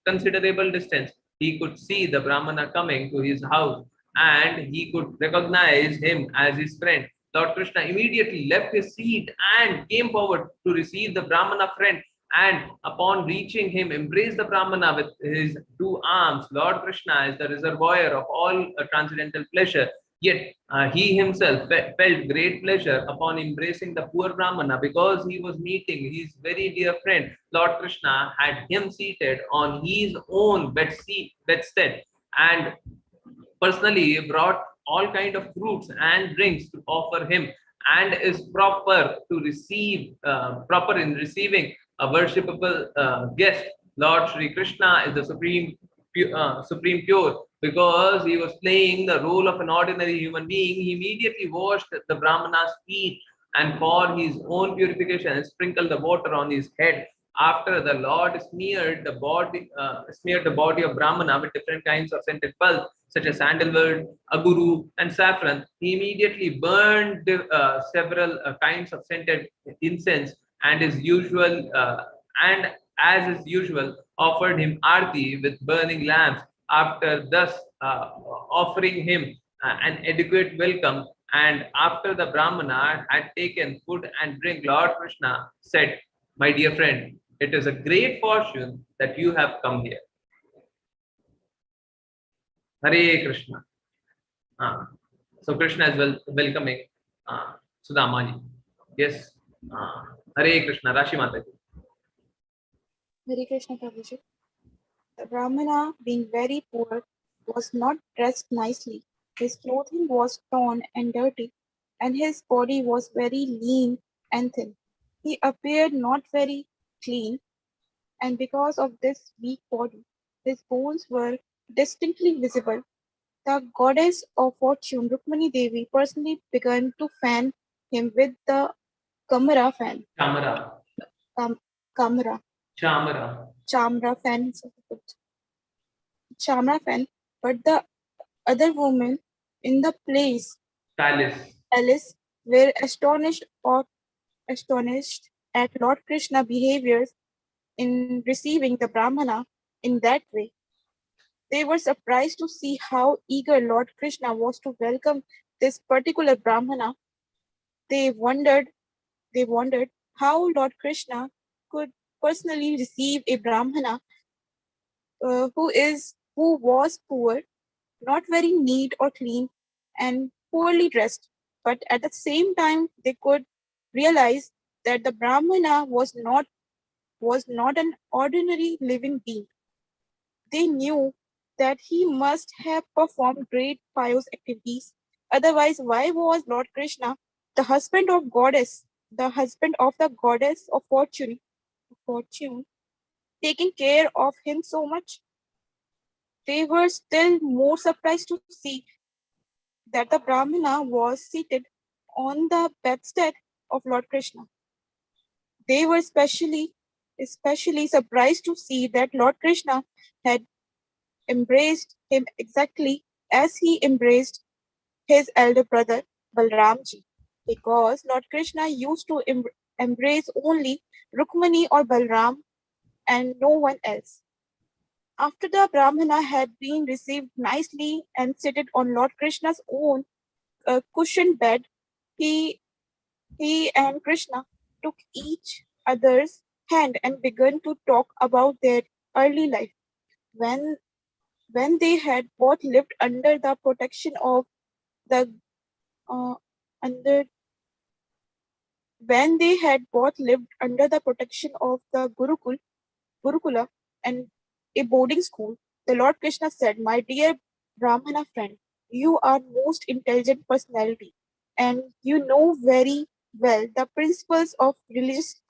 considerable distance, he could see the Brahmana coming to his house, and he could recognize him as his friend. Lord Krishna immediately left his seat and came forward to receive the Brahmana friend. And upon reaching him, embraced the Brahmana with his 2 arms. Lord Krishna is the reservoir of all transcendental pleasure. Yet he himself felt great pleasure upon embracing the poor Brahmana, because he was meeting his very dear friend. Lord Krishna had him seated on his own bedstead, and personally brought all kind of fruits and drinks to offer him, and is proper in receiving a worshipable guest. Lord Sri Krishna is the supreme pure, because he was playing the role of an ordinary human being. He immediately washed the Brahmana's feet, and for his own purification sprinkled the water on his head. After the Lord smeared the body of Brahmana with different kinds of scented pulp, such as sandalwood, aguru, and saffron, he immediately burned several kinds of scented incense, and and as is usual, offered him arti with burning lamps. After thus offering him an adequate welcome, and after the Brahmana had taken food and drink, Lord Krishna said, "My dear friend, it is a great fortune that you have come here." Hare Krishna. So Krishna is welcoming Sudamaji. Yes. Hare Krishna. Rashi Mataji. Hare Krishna Prabhuji. The Brahmana, being very poor, was not dressed nicely. His clothing was torn and dirty, and his body was very lean and thin. He appeared not very clean, and because of this weak body, his bones were distinctly visible. The goddess of fortune, Rukmani Devi, personally began to fan him with the Kamara fan. Chamara. Kamara. Chamara. Chamra fan. Chamra fan. But the other women in the palace were astonished at Lord Krishna's behavior in receiving the Brahmana in that way. They were surprised to see how eager Lord Krishna was to welcome this particular Brahmana. They wondered how Lord Krishna could personally receive a Brahmana who was poor, not very neat or clean, and poorly dressed. But at the same time, they could realize that the Brahmana was not an ordinary living being. They knew that he must have performed great pious activities. Otherwise, why was Lord Krishna, the husband of goddess, the husband of the goddess of fortune, taking care of him so much? They were still more surprised to see that the Brahmana was seated on the bedstead of Lord Krishna. They were especially surprised to see that Lord Krishna had embraced him exactly as he embraced his elder brother Balramji, because Lord Krishna used to embrace only Rukmani or Balram and no one else. After the Brahmana had been received nicely and seated on Lord Krishna's own cushioned bed, he, he and Krishna took each other's hand and began to talk about their early life when when they had both lived under the protection of the uh, under when they had both lived under the protection of the Gurukula and a boarding school. The Lord Krishna said, "My dear Brahmana friend, you are most intelligent personality, and you know very well the principles of religious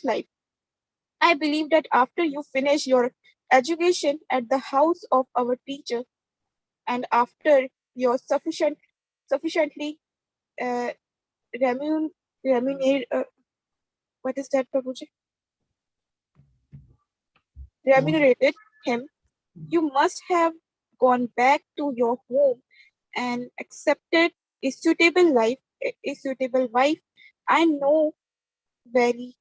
life. I believe that after you finish your education at the house of our teacher, and after your sufficiently uh, remun, remunerate, what is that, Prabhuji? Remunerated him, you must have gone back to your home and accepted a suitable wife. I know very,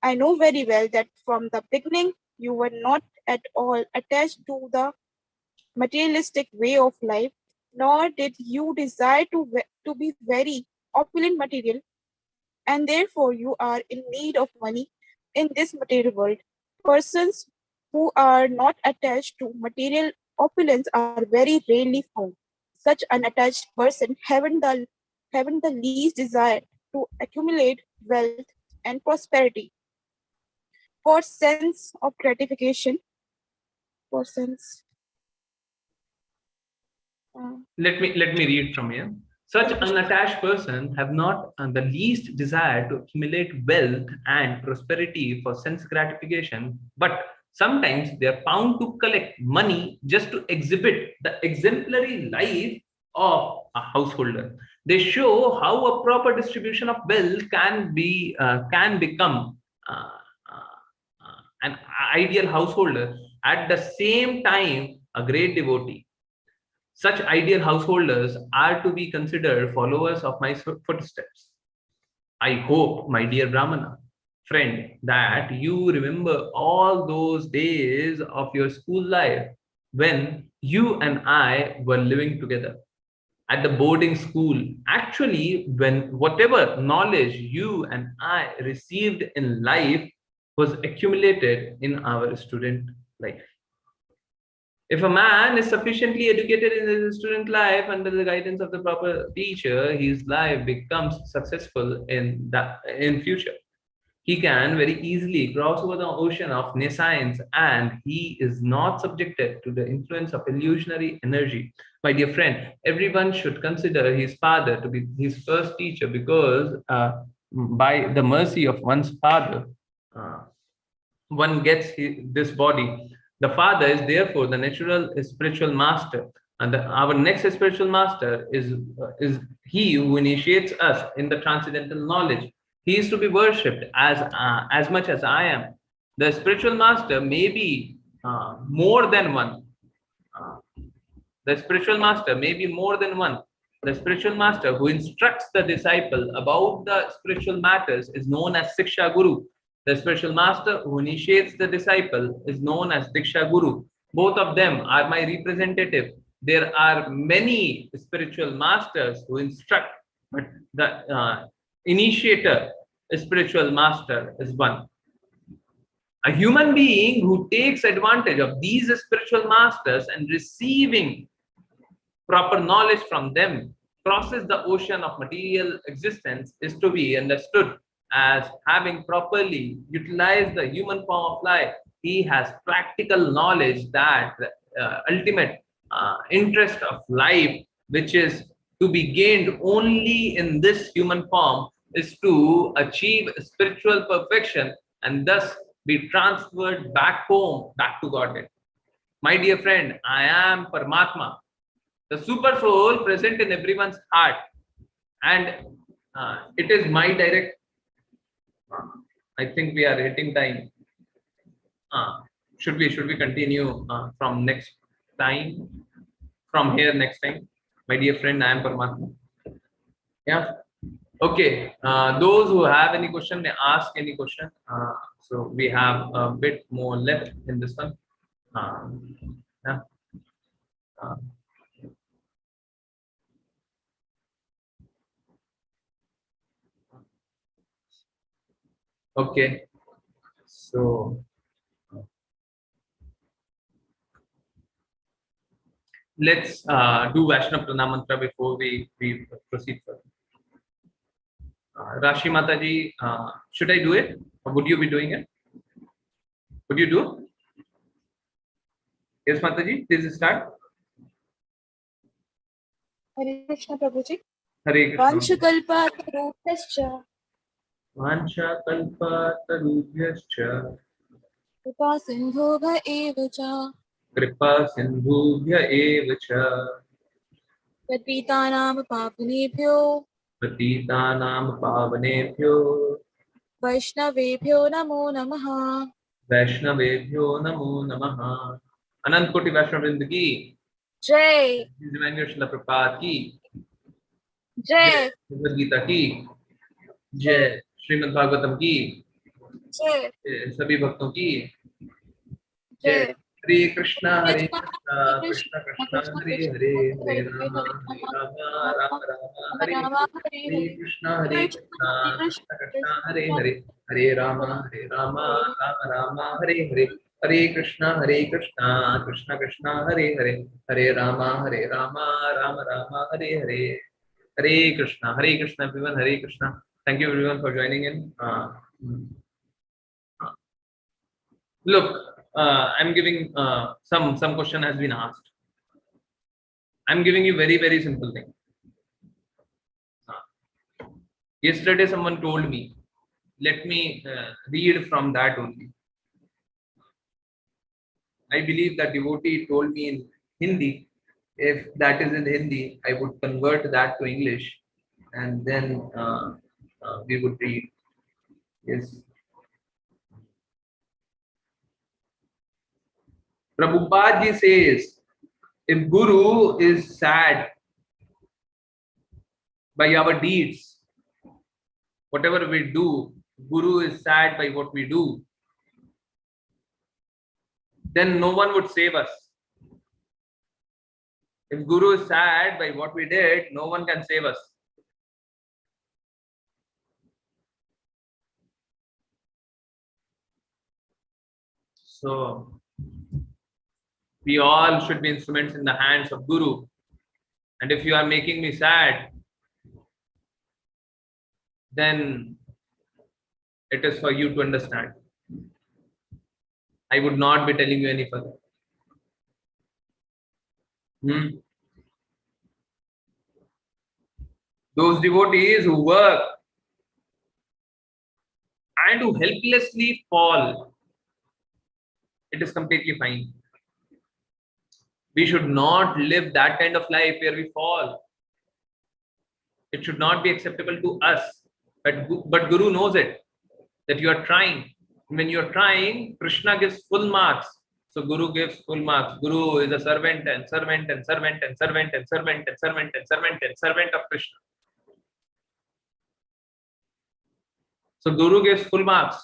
I know very well that from the beginning you were not at all attached to the materialistic way of life, nor did you desire to be very opulent material, and therefore you are in need of money in this material world. Persons who are not attached to material opulence are very rarely found. Such unattached person haven't the least desire to accumulate wealth and prosperity for sense of gratification, for sense. Let me read from here. Such Hare Krishna. unattached persons have not the least desire to accumulate wealth and prosperity for sense gratification, but sometimes they are bound to collect money just to exhibit the exemplary life of a householder. They show how a proper distribution of wealth can become an ideal householder, at the same time a great devotee. Such ideal householders are to be considered followers of my footsteps. I hope, my dear Brahmana, friend, that you remember all those days of your school life when you and I were living together at the boarding school. Actually, when whatever knowledge you and I received in life was accumulated in our student life. If a man is sufficiently educated in his student life under the guidance of the proper teacher, his life becomes successful in future. He can very easily cross over the ocean of nescience, and he is not subjected to the influence of illusionary energy. My dear friend, everyone should consider his father to be his first teacher, because by the mercy of one's father, uh, one gets this body. The Father is therefore the natural spiritual master, and our next spiritual master is He who initiates us in the transcendental knowledge. He is to be worshipped as much as I am. The spiritual master may be more than one. Uh, the spiritual master may be more than one. The spiritual master who instructs the disciple about the spiritual matters is known as Siksha Guru. The spiritual master who initiates the disciple is known as Diksha Guru. Both of them are my representative. There are many spiritual masters who instruct, but the initiator, spiritual master, is one. A human being who takes advantage of these spiritual masters and receiving proper knowledge from them crosses the ocean of material existence is to be understood as having properly utilized the human form of life. He has practical knowledge that the ultimate interest of life, which is to be gained only in this human form, is to achieve spiritual perfection and thus be transferred back home, back to Godhead. My dear friend, I am Paramatma, the super soul present in everyone's heart, and it is my direct. I think we are hitting time. Should we continue from next time? From here next time, my dear friend, I am Paramatma. Yeah. Okay. Those who have any question may ask any question. So we have a bit more left in this one. Yeah. Uh, okay. So let's do Vaishnav Pranamantra before we proceed further. Rashi Mataji, should I do it? Or would you be doing it? Would you do? Yes, Mataji, please start. Hare Krishna Prabhuji. Hare Krishna. Vanchakalpatarubhyascha Vansha kalpa tarubhyascha कृपा सिन्धुभ एव च kripa sindhubhya eva cha पतितानां पावनेभ्यो patitanam pavanebhyo वैष्णवेभ्यो नमो नमः। vaishnavebhyo namo namaha. Anant Koti Vaishnav Vrinda ki, जय Divine Srila Prabhupada ki, जय Bhagavad Gita की, जय श्रीमद् भागवतम की, जय सभी भक्तों की जय। जय। हरे कृष्णा कृष्ण कृष्ण कृष्ण कृष्ण हरे कृष्ण हरे हरे हरे राम राम हरे राम हरे हरे हरे कृष्णा कृष्ण कृष्ण कृष्ण हरे Krishna Hare Hare Ram Ram Hare Hare Hare Krishna Krishna Krishna Hare Hare Hare Ram Ram Ram Hare Hare Hare Krishna everyone. Hare Krishna. Thank you everyone for joining in. Look, I'm giving some question has been asked. I'm giving you very simple thing. Yesterday someone told me, let me read from that only. I believe that devotee told me in Hindi. If that is in Hindi, I would convert that to English, and then we would read. Yes. Prabhupada ji says, if Guru is sad by our deeds, whatever we do, Guru is sad by what we do, then no one would save us. If Guru is sad by what we did, no one can save us. So, we all should be instruments in the hands of Guru. And if you are making me sad, then it is for you to understand. I would not be telling you any further. Those devotees who work and who helplessly fall, it is completely fine. We should not live that kind of life where we fall. It should not be acceptable to us. But Guru knows it, that you are trying. When you are trying, Krishna gives full marks. So Guru gives full marks. Guru is a servant and servant and servant and servant and servant and servant and servant and servant of Krishna. So Guru gives full marks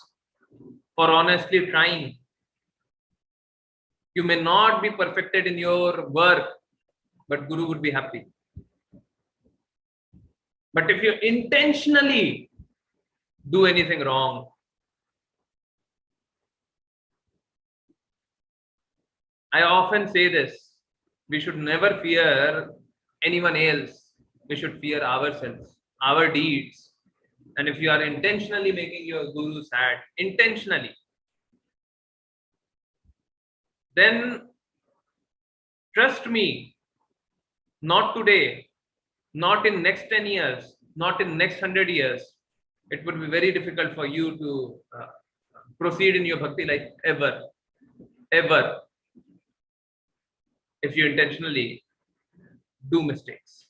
for honestly trying. You may not be perfected in your work, but Guru would be happy. But if you intentionally do anything wrong, I often say this, we should never fear anyone else. We should fear ourselves, our deeds. And if you are intentionally making your guru sad, intentionally, then trust me, not today, not in next 10 years, not in next 100 years, it would be very difficult for you to proceed in your bhakti life ever, if you intentionally do mistakes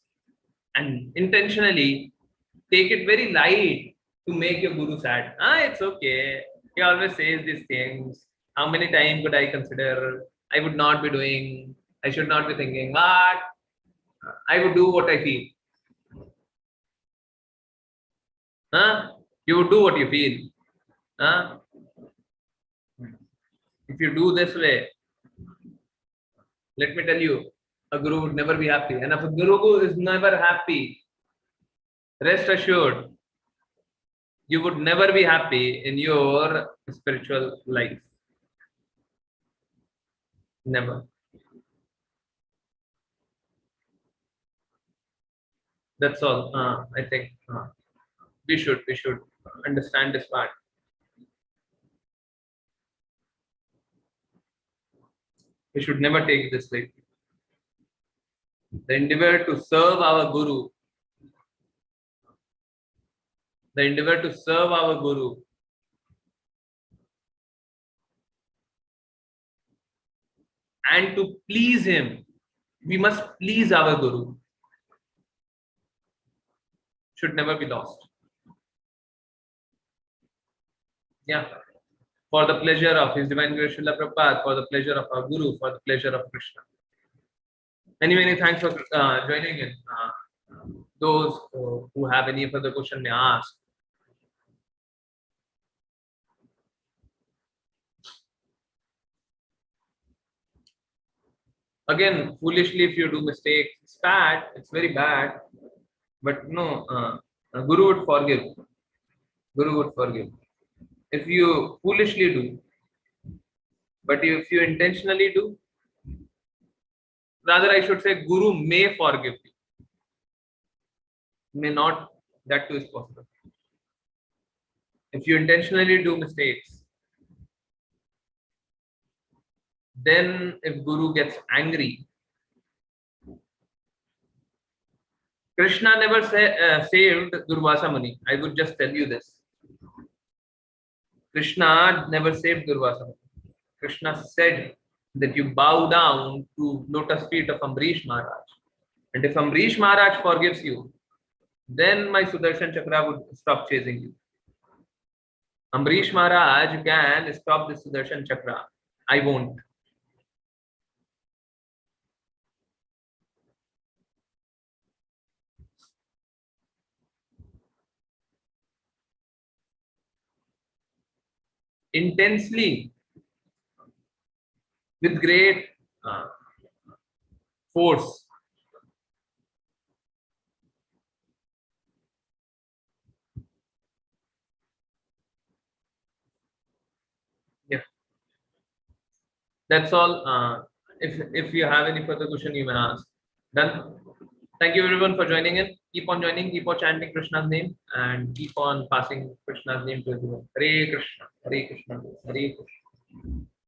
and intentionally take it very light to make your guru sad. It's okay. He always says these things. How many times could I consider? I would not be doing. I should not be thinking. But I would do what I feel. You would do what you feel. If you do this way, let me tell you, a guru would never be happy. And if a guru is never happy, rest assured, you would never be happy in your spiritual life. Never. That's all. I think we should understand this part. We should never take this way. The endeavor to serve our guru, the endeavor to serve our guru and to please him, we must please our guru, should never be lost. Yeah. For the pleasure of His Divine Grace Srila Prabhupada, for the pleasure of our guru, for the pleasure of Krishna. Many thanks for joining in. Those who have any further question may ask. Again, foolishly, if you do mistakes, it's bad. It's very bad. But no, Guru would forgive. Guru would forgive. If you foolishly do, but if you intentionally do, rather I should say, Guru may forgive you. May not. That too is possible. If you intentionally do mistakes, then if Guru gets angry, Krishna never saved Durvasa Muni. I would just tell you this. Krishna never saved Durvasa Muni. Krishna said that you bow down to lotus feet of Amrish Maharaj. And if Amrish Maharaj forgives you, then my Sudarshan Chakra would stop chasing you. Amrish Maharaj can stop the Sudarshan Chakra. I won't. Intensely, with great force. Yeah, that's all. If you have any further question, you may ask. Done. Thank you everyone for joining in. Keep on joining, keep on chanting Krishna's name, and keep on passing Krishna's name to everyone. Hare Krishna, Hare Krishna, Hare Krishna.